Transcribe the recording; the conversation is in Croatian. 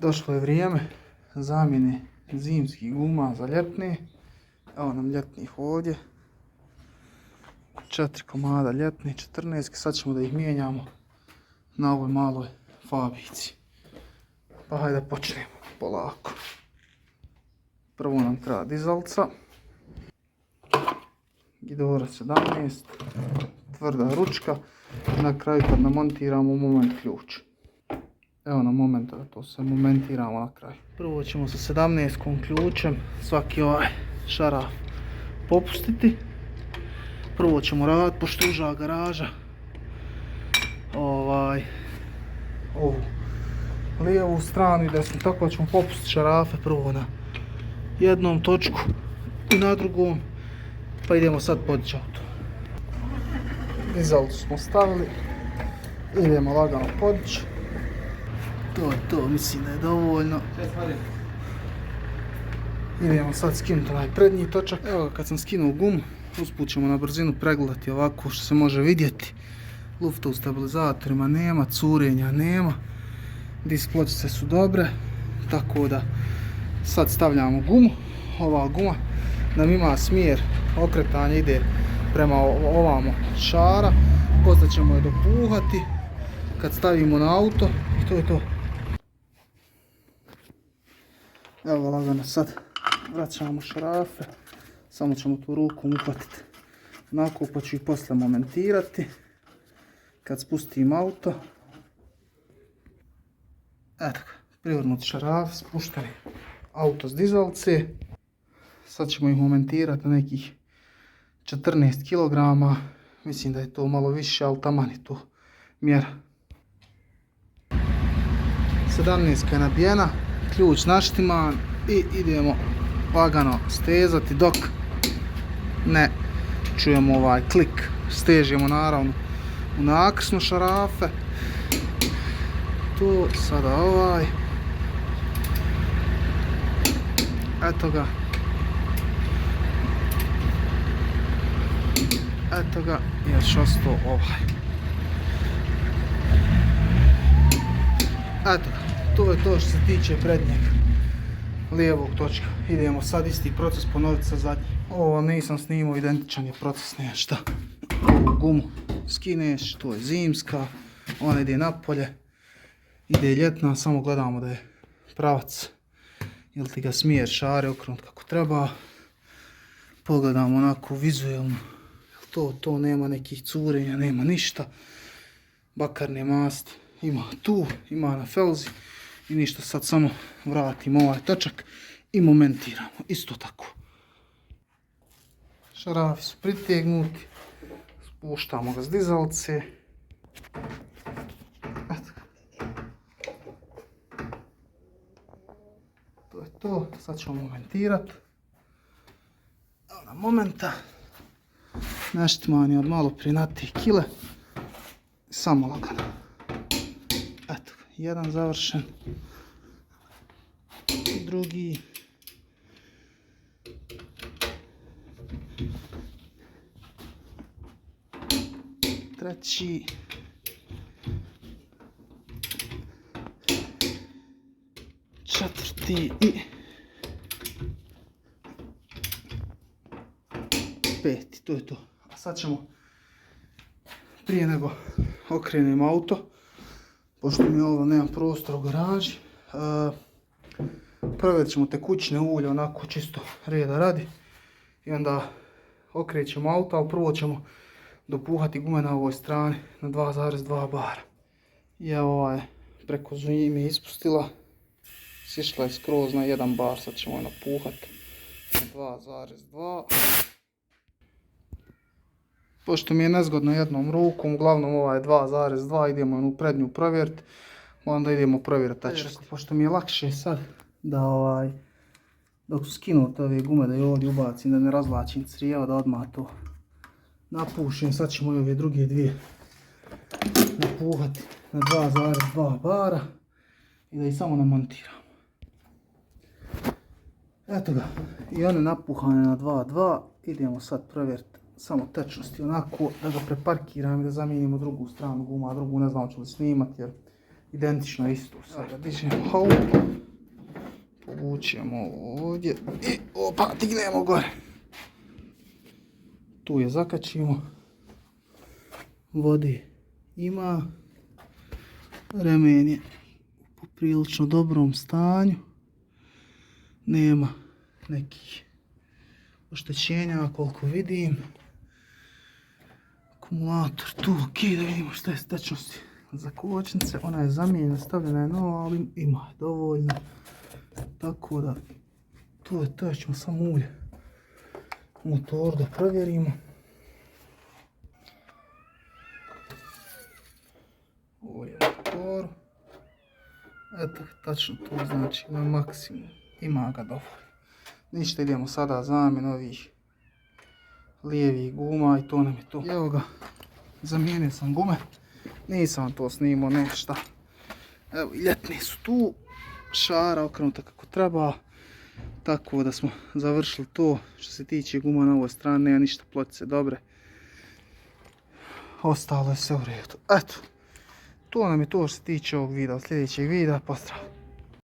Došlo je vrijeme zamjene zimskih guma za ljetne. Evo nam ljetnih ovdje. 4 komada ljetne, 14. Sad ćemo da ih mijenjamo na ovoj maloj fabrici. Pa hajde da počnemo polako. Prvo nam treba dizalca. Gidora 17. Tvrda ručka. Na kraju kad namontiramo moment ključ. Evo nam momenta da to sve momentiramo na kraju. Prvo ćemo sa 17 ključem svaki ovaj šaraf popustiti. Prvo ćemo raditi, pošto uža garaža, ovu lijevu stranu i desnu, tako da ćemo popustiti šarafe prvo na jednom točku i na drugom, pa idemo sad podići auto. Dizalcu smo stavili, idemo lagano podići. To mislim da je dovoljno. Idemo sad skinuti onaj prednji točak. Evo kad sam skinuo gumu, usput ćemo na brzinu pregledati ovako što se može vidjeti. Lufta u stabilizatorima nema, curenja nema. Disk pločice su dobre, tako da sad stavljamo gumu. Ova guma nam ima smjer okretanja, ide prema ovamo šara. Poslije ćemo je dopuhati kad stavimo na auto i to je to. Evo lagano sad vraćamo šarafe, samo ćemo tu rukom uhvatiti onako, pa ću ih poslije momentirati kad spustim auto. Eto ga, privrnuti šaraf, spušteni auto s dizalce. Sad ćemo ih momentirati na nekih 14 kg, mislim da je to malo više, ali taman je to mjera. 17 je nabijena, ključ naštiman i idemo lagano stezati dok ne čujemo ovaj klik. Stežemo naravno u nakrsnu šarafe. Tu sada ovaj. Eto ga. Eto ga, još ostao ovaj. Eto ga, to je to što se tiče prednjeg lijevog točka. Idemo sad isti proces ponoviti sa zadnjim. Ovo vam nisam snimao, identičan je proces, nema šta. Ovu gumu skineš, to je zimska, ona ide napolje, ide ljetna, samo gledamo da je pravac, jel ti ga smjer šare okrenut kako treba. Pogledamo onako vizualno, to nema nekih curenja, nema ništa. Bakarne masti ima tu, ima na felzi i ništa, sad samo vratimo ovaj točak i momentiramo, isto tako. Šarafi su pritegnuti, spuštamo ga s dizalce. To je to, sad ćemo momentirati. Evo nam momenta. Naštiman je od malo prije na 3 kile. Samo lagano. Eto, jedan završen. Drugi. Treći. Četvrti i peti, to je to. A sad ćemo, prije nego okrenemo auto, pošto mi ovo nema prostora u garaži, provjerit ćemo tekućine ulje onako čisto reda radi i onda okrećemo auto, ali prvo ćemo dopuhati gume na ovoj strani na 2,2 bara. I evo preko zime ispustila, sišla je skroz na 1 bar, sad ćemo je napuhati na 2,2. Pošto mi je nezgodno jednom rukom, uglavnom ovaj 2,2, idemo u prednju provjeriti, onda idemo provjeriti tačnost. Pošto mi je lakše sad da dok su skinute ove gume da je ovdje ubacim, da ne razvlačim crijeva, da odmah to napušim. Sad ćemo i ove druge dvije napuhati na 2,2 bara i da ih samo namontiramo. Eto ga, i one napuhane na 2,2, idemo sad provjeriti samo tečnosti onako da ga preparkiram i da zamijenimo drugu stranu guma, a drugu ne znam hoću li snimati jer identično isto. Sada dižemo halu, povučemo ovdje i opa, dignemo gore. Tu je zakačimo. Vode ima. Remen je u poprilično dobrom stanju. Nema nekih oštećenja koliko vidim. Akumulator tu, ok, da vidimo šta je s tečnosti za kočnice. Ona je zamijenjena, stavljena je nova, ali ima je dovoljno. Tako da, to je to, ćemo samo ulje u motoru da provjerimo. Ulje u motoru. Eto, tačno to znači na maksimum. Ima ga dovoljno. Ništa, idemo sada zamjenu ovih lijevih guma i to nam je to. Evo ga, zamijenio sam gume. Nisam to snimao nešto. Evo, ljetne su tu. Šara okrenuta kako treba. Tako da smo završili to. Što se tiče guma na ovoj strani, nema ništa, pločice dobre. Ostalo je sve u redu. Eto, to nam je to što se tiče ovog videa. Sljedećeg videa, pozdrav.